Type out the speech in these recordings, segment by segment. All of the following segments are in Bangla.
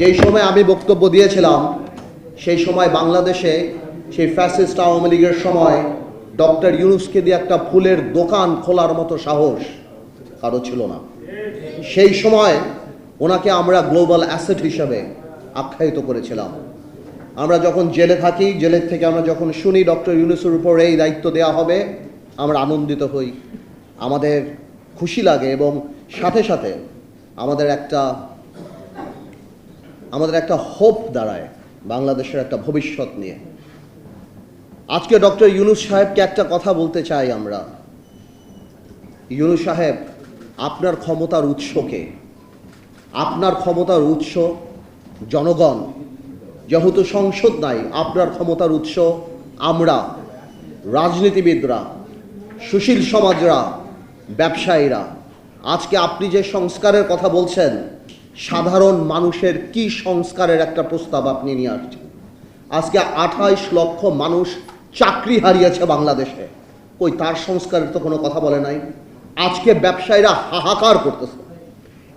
যেই সময় আমি বক্তব্য দিয়েছিলাম সেই সময় বাংলাদেশে সেই ফ্যাসিস্ট আওয়ামী লীগের সময় ডক্টর ইউনূসকে দিয়ে একটা ফুলের দোকান খোলার মতো সাহস কারো ছিল না। সেই সময় ওনাকে আমরা গ্লোবাল অ্যাসেট হিসাবে আখ্যায়িত করেছিলাম। আমরা যখন জেলে থাকি, জেলের থেকে আমরা যখন শুনি ডক্টর ইউনূসের উপর এই দায়িত্ব দেওয়া হবে, আমরা আনন্দিত হই, আমাদের খুশি লাগে এবং সাথে সাথে আমাদের একটা হোপ দাঁড়ায় বাংলাদেশের একটা ভবিষ্যৎ নিয়ে। আজকে ডক্টর ইউনূস সাহেবকে একটা কথা বলতে চাই আমরা। ইউনূস সাহেব, আপনার ক্ষমতার উৎসকে, আপনার ক্ষমতার উৎস জনগণ। যেহেতু সংসদ নাই, আপনার ক্ষমতার উৎস আমরা, রাজনীতিবিদরা, সুশীল সমাজরা, ব্যবসায়ীরা। আজকে আপনি যে সংস্কারের কথা বলছেন, সাধারণ মানুষের কি সংস্কারের একটা প্রস্তাব আপনি নিয়ে আসছেন? আজকে 28 লক্ষ মানুষ চাকরি হারিয়েছে বাংলাদেশে, কই তার সংস্কারের তো কোনো কথা বলে নাই। আজকে ব্যবসায়ীরা হাহাকার করতেছে,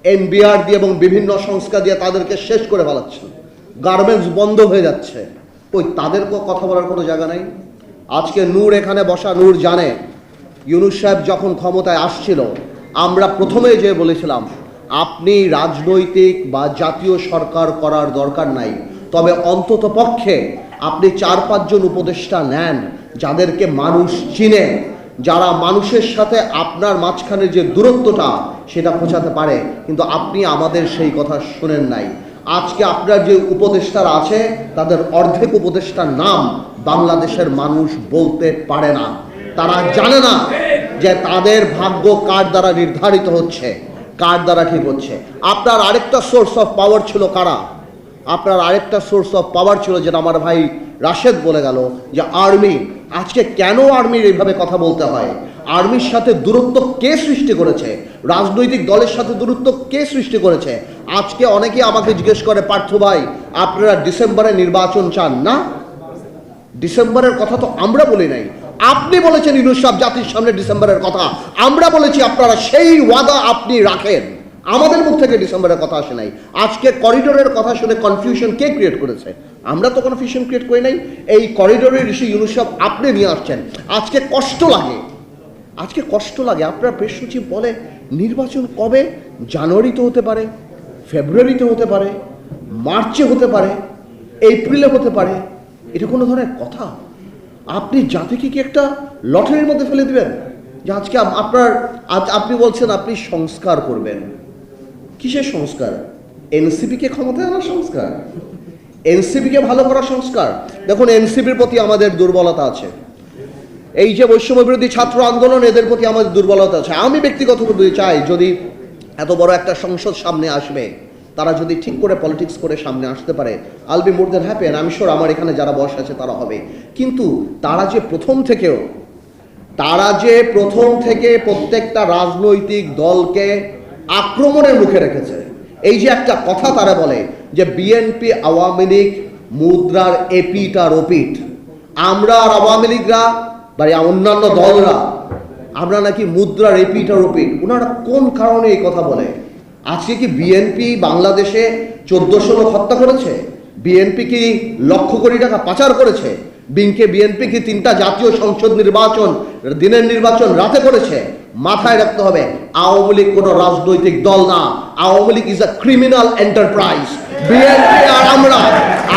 এনবিআর দিয়ে এবং বিভিন্ন সংস্থা দিয়ে তাদেরকে শেষ করে ফেলাচ্ছে, গার্মেন্টস বন্ধ হয়ে যাচ্ছে, কই তাদেরকেও কথা বলার কোনো জায়গা নাই। আজকে নূর এখানে বসা, নূর জানে ইউনূস সাহেব যখন ক্ষমতায় আসছিল, আমরা প্রথমেই যে বলেছিলাম আপনি রাজনৈতিক বা জাতীয় সরকার করার দরকার নাই, তবে অন্তত পক্ষে আপনি 4-5 জন উপদেষ্টা নেন যাদেরকে মানুষ চিনে, যারা মানুষের সাথে আপনার মাঝখানে যে দূরত্বটা সেটা পৌঁছাতে পারে। কিন্তু আপনি আমাদের সেই কথা শুনেন নাই। আজকে আপনার যে উপদেষ্টারা আছে তাদের অর্ধেক উপদেষ্টার নাম বাংলাদেশের মানুষ বলতে পারে না। তারা জানে না যে তাদের ভাগ্য কার দ্বারা নির্ধারিত হচ্ছে, কার দ্বারা ঠিক হচ্ছে। আপনার আরেকটা সোর্স অফ পাওয়ার ছিল কারা? আপনার আরেকটা সোর্স অফ পাওয়ার ছিল, যেটা আমার ভাই রাশেদ বলে গেল, যে আর্মি। আজকে কেন আর্মির এইভাবে কথা বলতে হয়? আর্মির সাথে দূরত্ব কে সৃষ্টি করেছে? রাজনৈতিক দলের সাথে দূরত্ব কে সৃষ্টি করেছে? আজকে অনেকেই আমাকে জিজ্ঞেস করে, পার্থ ভাই আপনারা ডিসেম্বরে নির্বাচন চান না? ডিসেম্বরের কথা তো আমরা বলি নাই, আপনি বলেছেন ইউনূস সাহেব জাতির সামনে ডিসেম্বরের কথা। আমরা বলেছি আপনারা সেই ওয়াদা আপনি রাখেন। আমাদের মুখ থেকে ডিসেম্বরের কথা আসে নাই। আজকে করিডোরের কথা শুনে কনফিউশন কে ক্রিয়েট করেছে? আমরা তো কনফিউশন ক্রিয়েট করি নাই। এই করিডোরের ইস্যু ইউনূস সাহেব আপনি নিয়ে আসছেন। আজকে কষ্ট লাগে, আজকে কষ্ট লাগে। আপনার প্রেস সচিব বলে নির্বাচন কবে? জানুয়ারিতে হতে পারে, ফেব্রুয়ারিতে হতে পারে, মার্চে হতে পারে, এপ্রিলে হতে পারে। এটা কোনো ধরনের কথা? আপনি জাতিকে কি একটা লটারির মধ্যে ফেলে দিবেন? যে আজকে আপনি বলছেন আপনি সংস্কার করবেন। কিসের সংস্কার? এনসিপিকে ক্ষমতায় আনার সংস্কার, এনসিপিকে ভালো করার সংস্কার। দেখুন, এনসিপির প্রতি আমাদের দুর্বলতা আছে। এই যে বৈষম্য বিরোধী ছাত্র আন্দোলন, এদের প্রতি আমাদের দুর্বলতা আছে। আমি ব্যক্তিগতভাবে চাই, যদি এত বড় একটা সংসদ সামনে আসবে, তারা যদি ঠিক করে পলিটিক্স করে সামনে আসতে পারে, I'll be more than happy. And আমি শিওর আমার এখানে যারা বয়স আছে তারা হবে। কিন্তু তারা যে প্রথম থেকে প্রত্যেকটা রাজনৈতিক দলকে আক্রমণের মুখে রেখেছে। এই যে একটা কথা তারা বলে যে বিএনপি আওয়ামী লীগ মুদ্রার এপিট আর ওপিট, আমরা আর আওয়ামী লীগরা বা অন্যান্য দলরা আমরা নাকি মুদ্রার এপিট আর ওপিট। ওনারা কোন কারণে এই কথা বলে? আজকে কি বিএনপি বাংলাদেশে 1400 লোক হত্যা করেছে? বিএনপি কি লক্ষ কোটি টাকা পাচার করেছে? বিএনপি কি 3টা জাতীয় সংসদ নির্বাচন, দিনের নির্বাচন রাতে করেছে? মাথায় রাখতে হবে, আওয়ামী লীগ কোনো রাজনৈতিক দল না। Awami League is a criminal enterprise. BNP আর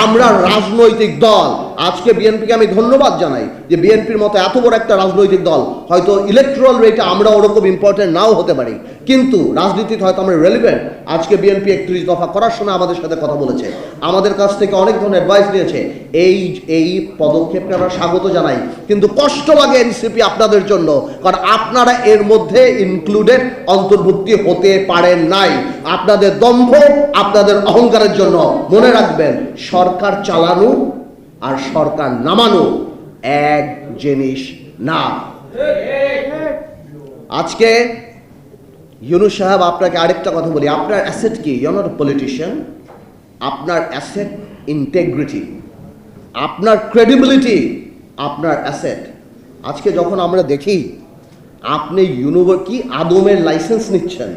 আমরা রাজনৈতিক দল। আজকে বিএনপিকে আমি ধন্যবাদ জানাই যে বিএনপির মতো এত বড় একটা রাজনৈতিক দল, হয়তো ইলেকট্রাল রেটে আমরা ওরকম ইম্পর্টেন্ট নাও হতে পারি, কিন্তু রাজনীতিতে হয়তো আমরা রেলিভেন্ট। আজকে বিএনপি 31 দফা করার সময় আমাদের সাথে কথা বলেছে, আমাদের কাছ থেকে অনেক ধরনের অ্যাডভাইস নিয়েছে। এই পদক্ষেপকে আমরা স্বাগত জানাই। কিন্তু কষ্ট লাগে এনসিপি আপনাদের জন্য, কারণ আপনারা এর মধ্যে ইনক্লুডেড, অন্তর্ভুক্তি হতে পারেন নাই। আপনাদের দম্ভ, আপনাদের অহংকারের জন্য। মনে রাখবেন, সরকার চালানো আর সরকার নামানো এক জিনিস না। আজকে ইউনূস সাহেব, আপনাকে আরেকটা কথা বলি, আপনার অ্যাসেট কি? You are not a politician. আপনার অ্যাসেট ইন্টেগ্রিটি, আপনার ক্রেডিবিলিটি, আপনার অ্যাসেট। আজকে যখন আমরা দেখি আপনি আদমের লাইসেন্স নিচ্ছেন,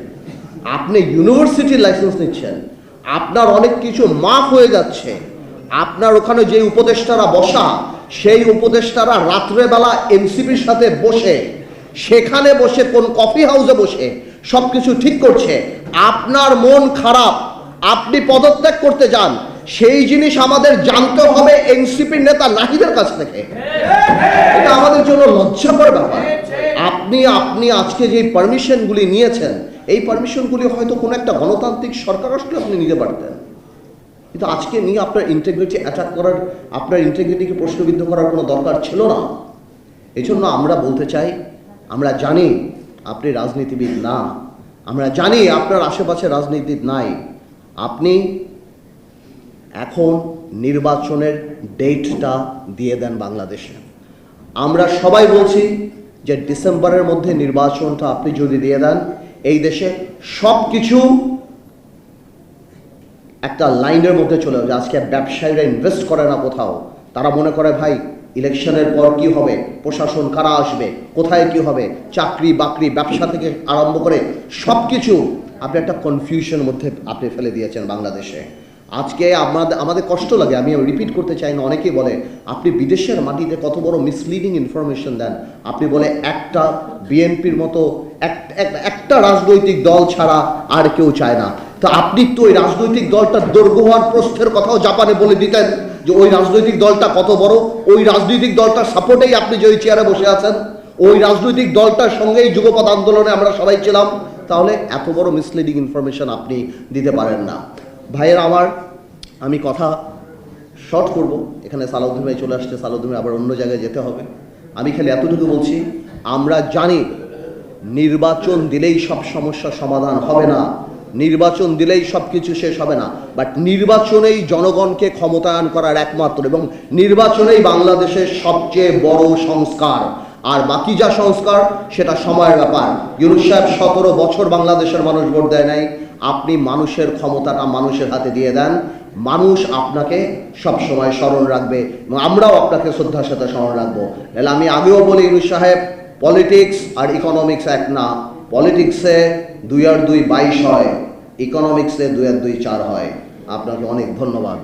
আপনি ইউনিভার্সিটির লাইসেন্স নিচ্ছেন, আপনার অনেক কিছু মাফ হয়ে যাচ্ছে। আপনার ওখানে যে উপদেষ্টারা বসা, সেই উপদেষ্টারা রাত্রেবেলা এনসিপির সাথে বসে, সেখানে বসে কোন কফি হাউসে বসে সবকিছু ঠিক করছে। আপনার মন খারাপ, আপনি পদত্যাগ করতে যান, সেই জিনিস আমাদের জানতে হবে এনসিপির নেতা নাহিদের কাছ থেকে। এটা আমাদের জন্য লজ্জাকর ব্যাপার। আপনি আজকে যে পারমিশনগুলি নিয়েছেন, এই পারমিশনগুলি হয়তো কোনো একটা গণতান্ত্রিক সরকার আসলে আপনি নিতে পারতেন, কিন্তু আজকে নিয়ে আপনার ইন্টিগ্রিটি অ্যাটাক করার, আপনার ইন্টিগ্রিটিকে প্রশ্নবিদ্ধ করার কোনো দরকার ছিল না। এই জন্য আমরা বলতে চাই, আমরা জানি আপনি রাজনীতিবিদ না, আমরা জানি আপনার আশেপাশে রাজনীতিবিদ নাই। আপনি এখন নির্বাচনের ডেটটা দিয়ে দেন বাংলাদেশে। আমরা সবাই বলছি যে ডিসেম্বরের মধ্যে নির্বাচনটা আপনি যদি দিয়ে দেন, এই দেশে সব কিছু একটা লাইনের মধ্যে চলে যাবে। আজকে ব্যবসায়ীরা ইনভেস্ট করে না কোথাও, তারা মনে করে ভাই ইলেকশনের পর কি হবে, প্রশাসন কারা আসবে, কোথায় কি হবে, চাকরি বাকরি ব্যবসা থেকে আরম্ভ করে সব কিছু আপনি একটা কনফিউশনের মধ্যে আপনি ফেলে দিয়েছেন বাংলাদেশে। আজকে আমাদের কষ্ট লাগে, আমি রিপিট করতে চাই না, অনেকেই বলে আপনি বিদেশের মাটিতে কত বড় মিসলিডিং ইনফরমেশন দেন। আপনি বলে একটা বিএনপির মতো একটা রাজনৈতিক দল ছাড়া আর কেউ চায় না। তো আপনি তো ওই রাজনৈতিক দলটার দৈর্ঘ্য হওয়ার প্রস্থের কথাও জাপানে বলে দিতেন যে ওই রাজনৈতিক দলটা কত বড়, ওই রাজনৈতিক দলটার সাপোর্টেই আপনি যে ওই চেয়ারে বসে আছেন, ওই রাজনৈতিক দলটার সঙ্গেই যুগপৎ আন্দোলনে আমরা সবাই ছিলাম। তাহলে এত বড় মিসলিডিং ইনফরমেশন আপনি দিতে পারেন না। ভাইয়েরা আমার, আমি কথা শর্ট করব, এখানে সালাউদ্দিন ভাই চলে আসছে, সালাউদ্দিন আবার অন্য জায়গায় যেতে হবে। আমি খালি এতটুকু বলছি, আমরা জানি নির্বাচন দিলেই সব সমস্যার সমাধান হবে না, নির্বাচন দিলেই সব কিছু শেষ হবে না, বাট নির্বাচনেই জনগণকে ক্ষমতায়ন করার একমাত্র, এবং নির্বাচনেই বাংলাদেশের সবচেয়ে বড় সংস্কার। আর বাকি যা সংস্কার সেটা সময়ের ব্যাপার। ইউনূস সাহেব 17 বছর বাংলাদেশের মানুষ ভোট দেয় নাই। আপনি মানুষের ক্ষমতাটা মানুষের হাতে দিয়ে দেন, মানুষ আপনাকে সব সময় স্মরণ রাখবে এবং আমরাও আপনাকে শ্রদ্ধার সাথে স্মরণ রাখবো। তাহলে আমি আগেও বলি, ইউনূস সাহেব, পলিটিক্স আর ইকোনমিক্স এক না। পলিটিক্সে 2 আর 2 22 হয়, ইকোনমিক্সে 2 আর 2 4 হয়। আপনাকে অনেক ধন্যবাদ।